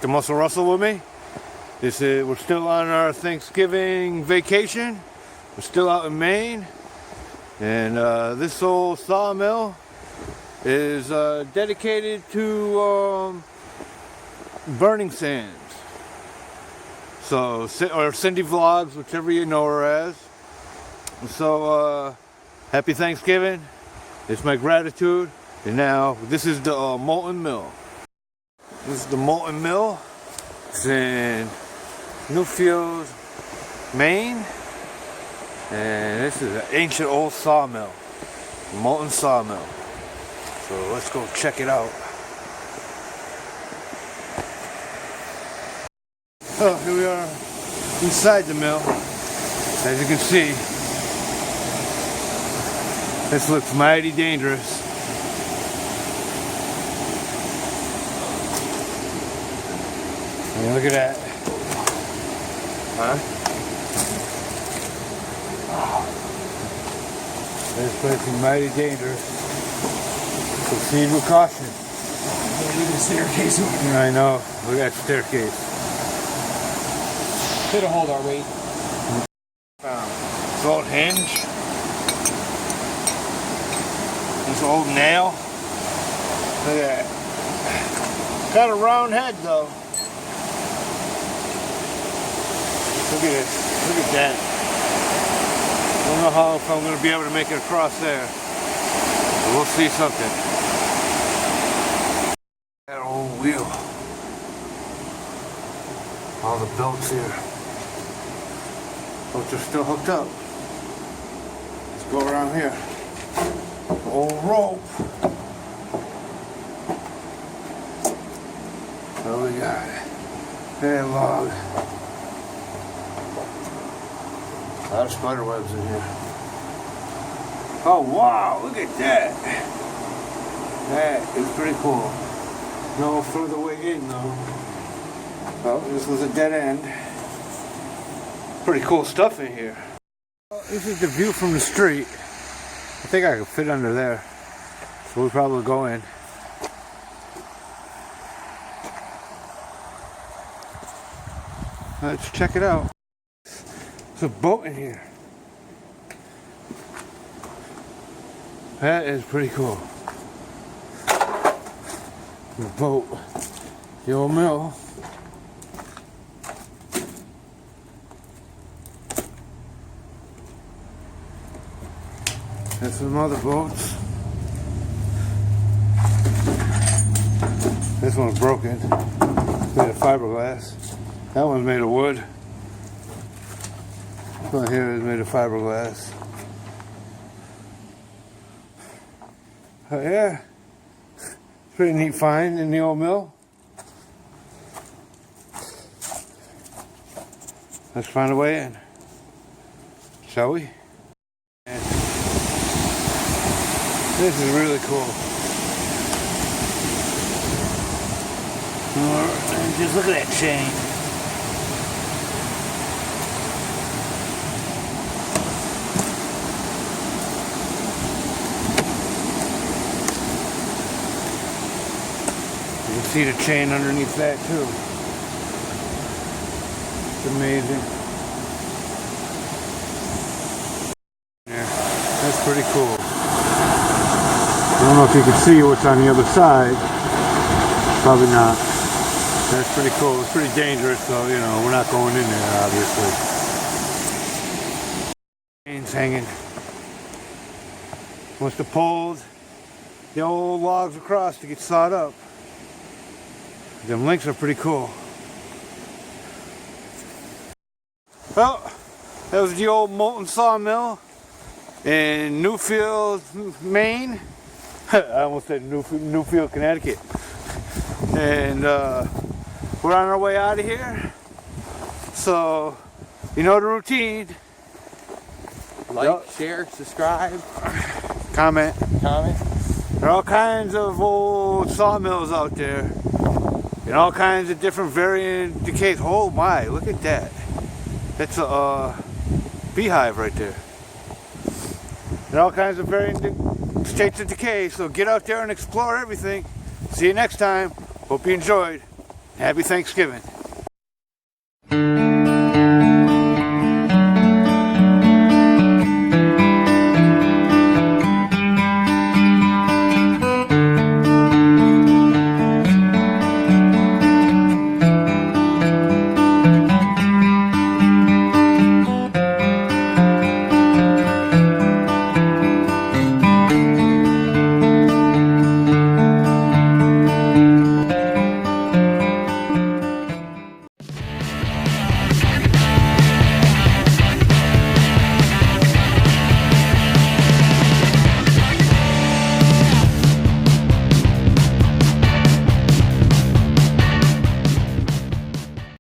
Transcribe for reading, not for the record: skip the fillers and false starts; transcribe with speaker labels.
Speaker 1: to muscle rustle with me. We're still on our Thanksgiving vacation. We're still out in Maine, and this old sawmill is dedicated to burning sands. So, or Cindy Vlogs, whichever you know her as. So, happy Thanksgiving. It's my gratitude. And now, this is the Mountain Mill. This is the Mountain Mill. It's in Newfield, Maine. And this is an ancient old sawmill. Mountain Sawmill. So let's go check it out. Oh, here we are inside the mill. As you can see, this looks mighty dangerous. And look at that. Huh? This place is mighty dangerous. Proceed with caution.
Speaker 2: Look at the staircase over there.
Speaker 1: I know. Look at that staircase.
Speaker 2: Could hold our weight.
Speaker 1: This old hinge. This old nail. Look at that. Got a round head though. Look at this. Look at that. I don't know if I'm going to be able to make it across there. But we'll see something. That old wheel. All the belts here. Belts are still hooked up. Let's go around here. Old rope. What do we got? Hey, log. A lot of spider webs in here. Oh wow, look at that. That is pretty cool. No further way in though. Oh, this was a dead end. Pretty cool stuff in here. This is the view from the street. I think I could fit under there. So we'll probably go in. Let's check it out. There's a boat in here. That is pretty cool. The boat. The old mill. There's some other boats. This one's broken. It's made of fiberglass. That one's made of wood. This one here is made of fiberglass. Oh yeah. Pretty neat find in the old mill. Let's find a way in. Shall we? This is really cool. And just look at that chain. You can see the chain underneath that too. It's amazing. Yeah, that's pretty cool. I don't know if you can see what's on the other side. Probably not. That's pretty cool. It's pretty dangerous, so you know we're not going in there, obviously. Chains hanging. Must have pulled the old logs across to get sawed up. Them links are pretty cool. Well, that was the old Mountain Sawmill in Newfield, Maine. I almost said Newfield, Connecticut. And we're on our way out of here. So, you know the routine.
Speaker 2: Like, share, subscribe.
Speaker 1: Comment.
Speaker 2: Comment.
Speaker 1: There are all kinds of old sawmills out there. And all kinds of different varying decays. Oh my, look at that. That's a beehive right there. And all kinds of varying states of decay. So get out there and explore everything. See you next time. Hope you enjoyed. Happy Thanksgiving.